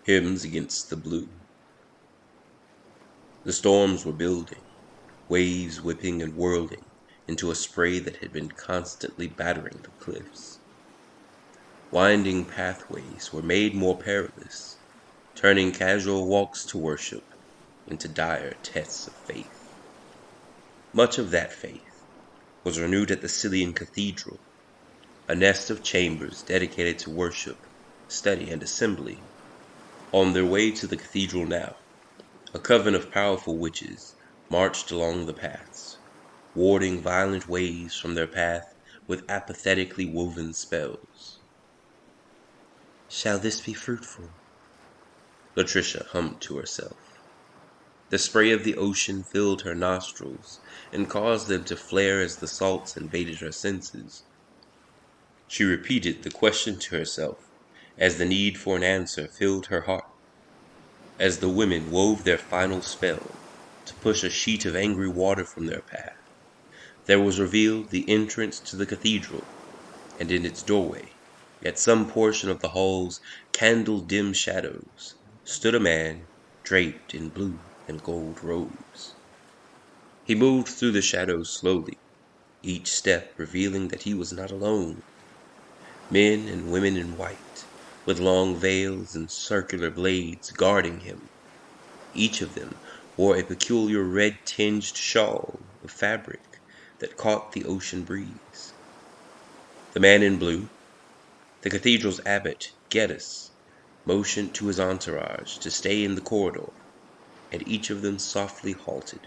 Hymns against the blue. The storms were building, waves whipping and whirling into a spray that had been constantly battering the cliffs. Winding pathways were made more perilous, turning casual walks to worship into dire tests of faith. Much of that faith was renewed at the Cylean cathedral, a nest of chambers dedicated to worship, study, and assembly. On their way to the cathedral now, a coven of powerful witches marched along the paths, warding violent waves from their path with apathetically woven spells. "Shall this be fruitful?" Latricia hummed to herself. The spray of the ocean filled her nostrils and caused them to flare as the salts invaded her senses. She repeated the question to herself as the need for an answer filled her heart. As the women wove their final spell to push a sheet of angry water from their path, there was revealed the entrance to the cathedral, and in its doorway, at some portion of the hall's candle-dim shadows, stood a man draped in blue and gold robes. He moved through the shadows slowly, each step revealing that he was not alone. Men and women in white, with long veils and circular blades guarding him. Each of them wore a peculiar red-tinged shawl of fabric that caught the ocean breeze. The man in blue, the cathedral's abbot, Geddes, motioned to his entourage to stay in the corridor, and each of them softly halted.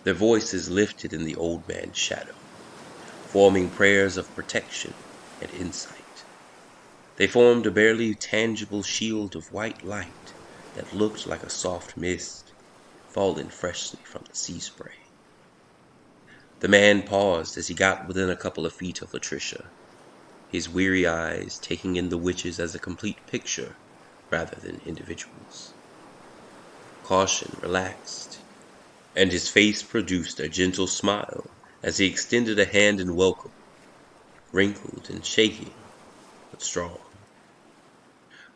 Their voices lifted in the old man's shadow, forming prayers of protection and insight. They formed a barely tangible shield of white light that looked like a soft mist fallen freshly from the sea spray. The man paused as he got within a couple of feet of Latricia, his weary eyes taking in the witches as a complete picture rather than individuals. Caution relaxed, and his face produced a gentle smile as he extended a hand in welcome, wrinkled and shaking, but strong.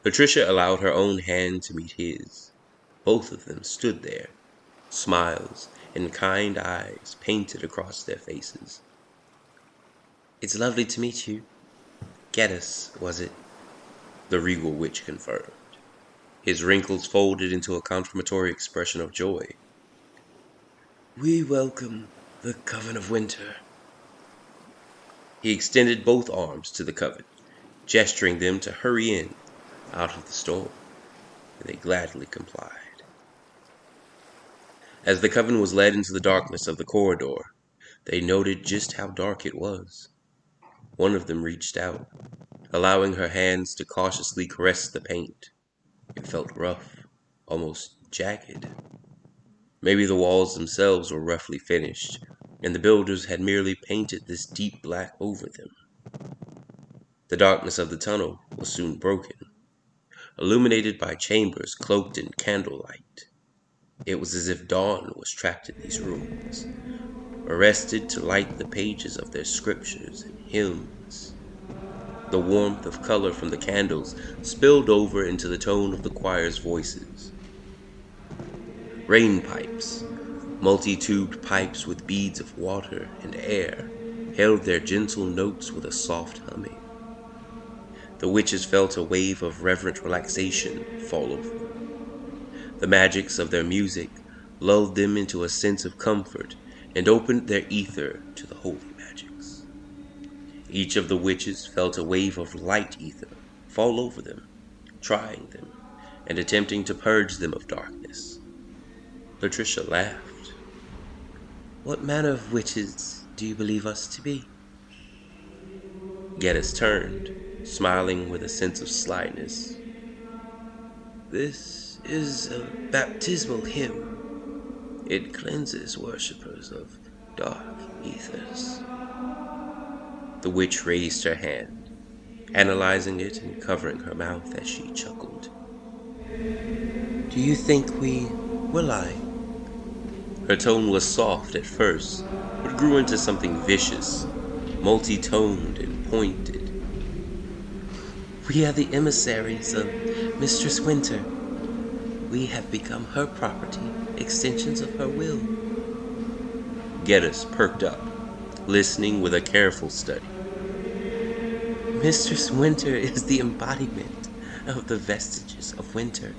Latricia allowed her own hand to meet his. Both of them stood there, smiles and kind eyes painted across their faces. "It's lovely to meet you. Geddes, was it?" the regal witch confirmed, his wrinkles folded into a confirmatory expression of joy. "We welcome the Coven of Winter." He extended both arms to the coven, gesturing them to hurry in out of the storm, and they gladly complied. As the coven was led into the darkness of the corridor, they noted just how dark it was. One of them reached out, allowing her hands to cautiously caress the paint. It felt rough, almost jagged. Maybe the walls themselves were roughly finished, and the builders had merely painted this deep black over them. The darkness of the tunnel was soon broken, illuminated by chambers cloaked in candlelight. It was as if dawn was trapped in these rooms, arrested to light the pages of their scriptures and hymns. The warmth of color from the candles spilled over into the tone of the choir's voices. Rain pipes, multi-tubed pipes with beads of water and air, held their gentle notes with a soft humming. The witches felt a wave of reverent relaxation fall over them. The magics of their music lulled them into a sense of comfort and opened their ether to the holy magics. Each of the witches felt a wave of light ether fall over them, trying them, and attempting to purge them of darkness. Latricia laughed. "What manner of witches do you believe us to be?" Geddes turned, smiling with a sense of slyness. "This is a baptismal hymn. It cleanses worshippers of dark ethers." The witch raised her hand, analyzing it and covering her mouth as she chuckled. "Do you think we will lie?" Her tone was soft at first, but grew into something vicious, multi-toned and pointed. We are the emissaries of Mistress Winter. We have become her property, extensions of her will. Geddes perked up, listening with a careful study. Mistress Winter is the embodiment of the vestiges of winter.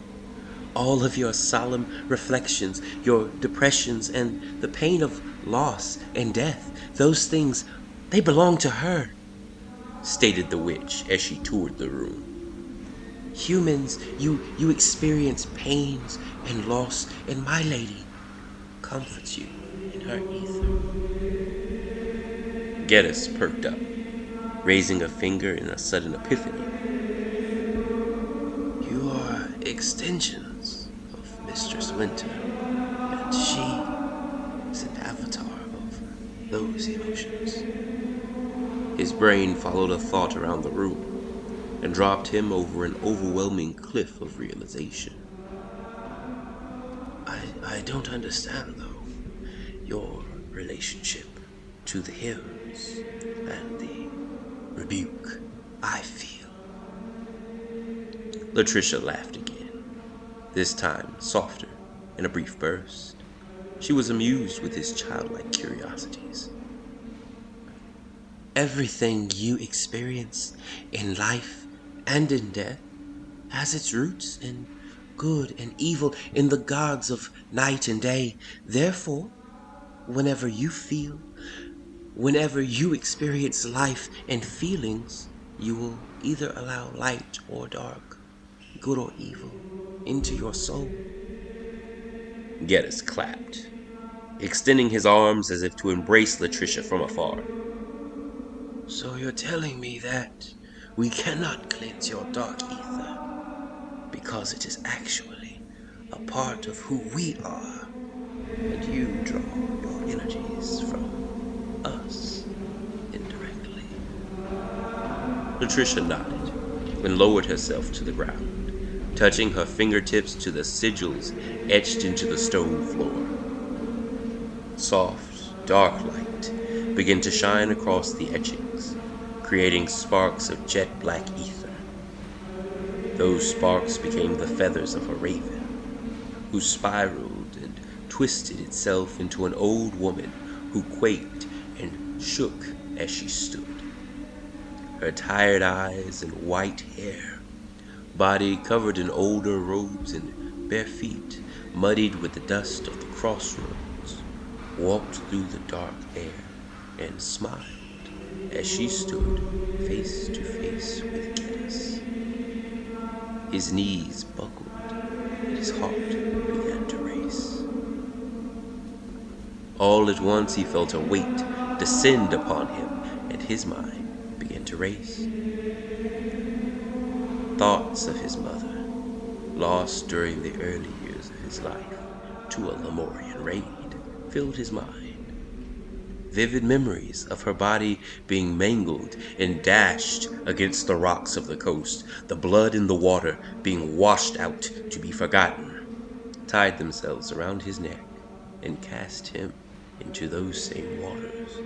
All of your solemn reflections, your depressions, and the pain of loss and death, those things, they belong to her, stated the witch as she toured the room. Humans, you experience pains and loss, and my lady comforts you in her ether. Geddes perked up, raising a finger in a sudden epiphany. You are extensions of Mistress Winter, and she is an avatar of those emotions. His brain followed a thought around the room and dropped him over an overwhelming cliff of realization. I don't understand, though, your relationship to the hymns and the rebuke I feel. Latricia laughed again, this time softer in a brief burst. She was amused with his childlike curiosities. Everything you experience in life and in death has its roots in good and evil, in the gods of night and day. Therefore, whenever you experience life and feelings, you will either allow light or dark, good or evil, into your soul. Geddes clapped, extending his arms as if to embrace Latricia from afar. So you're telling me that we cannot cleanse your dark ether, because it is actually a part of who we are, and you draw your energies from us indirectly. Latricia nodded and lowered herself to the ground, touching her fingertips to the sigils etched into the stone floor. Soft, dark light began to shine across the etchings, creating sparks of jet-black ether. Those sparks became the feathers of a raven, who spiraled and twisted itself into an old woman who quaked and shook as she stood. Her tired eyes and white hair, body covered in older robes and bare feet muddied with the dust of the crossroads, walked through the dark air and smiled as she stood face to face with Geddes. His knees buckled and his heart began to race. All at once he felt a weight descend upon him, and his mind began to race. Thoughts of his mother, lost during the early years of his life to a Lemurian raid, filled his mind. Vivid memories of her body being mangled and dashed against the rocks of the coast, the blood in the water being washed out to be forgotten, tied themselves around his neck and cast him into those same waters.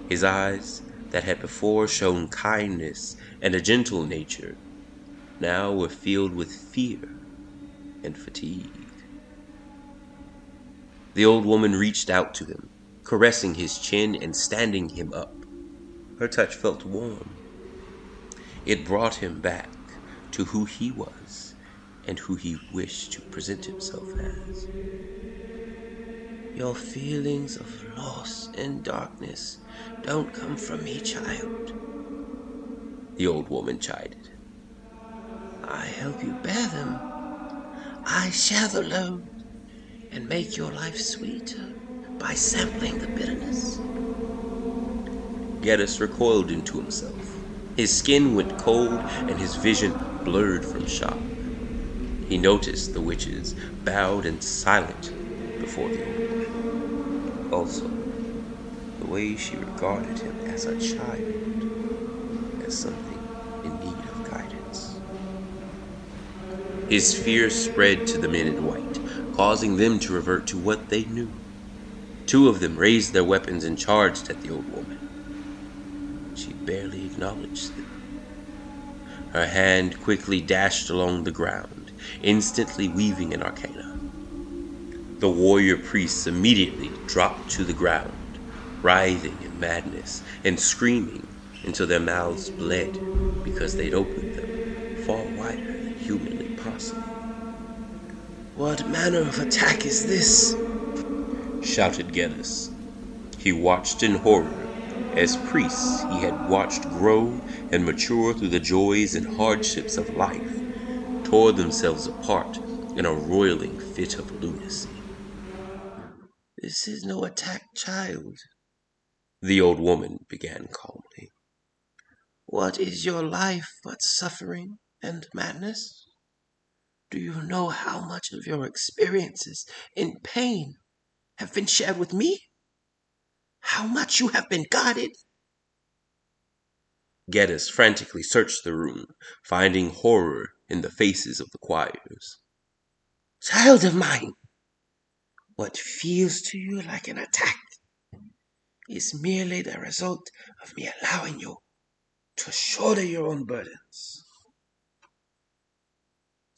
His eyes, that had before shown kindness and a gentle nature, now were filled with fear and fatigue. The old woman reached out to him, caressing his chin and standing him up. Her touch felt warm. It brought him back to who he was and who he wished to present himself as. Your feelings of loss and darkness don't come from me, child, the old woman chided. I help you bear them. I share the load and make your life sweeter by sampling the bitterness. Geddes recoiled into himself. His skin went cold and his vision blurred from shock. He noticed the witches bowed and silent before the old woman. Also, the way she regarded him as a child, as something in need of guidance. His fear spread to the men in white, causing them to revert to what they knew. Two of them raised their weapons and charged at the old woman. She barely acknowledged them. Her hand quickly dashed along the ground, instantly weaving an arcana. The warrior priests immediately dropped to the ground, writhing in madness and screaming until their mouths bled because they'd opened them far wider than humanly possible. "What manner of attack is this?" shouted Geddes. He watched in horror as priests he had watched grow and mature through the joys and hardships of life tore themselves apart in a roiling fit of lunacy. "This is no attack, child," the old woman began calmly. "What is your life but suffering and madness? Do you know how much of your experiences in pain have been shared with me? How much you have been guarded?" Geddes frantically searched the room, finding horror in the faces of the choirs. "Child of mine, what feels to you like an attack is merely the result of me allowing you to shoulder your own burdens.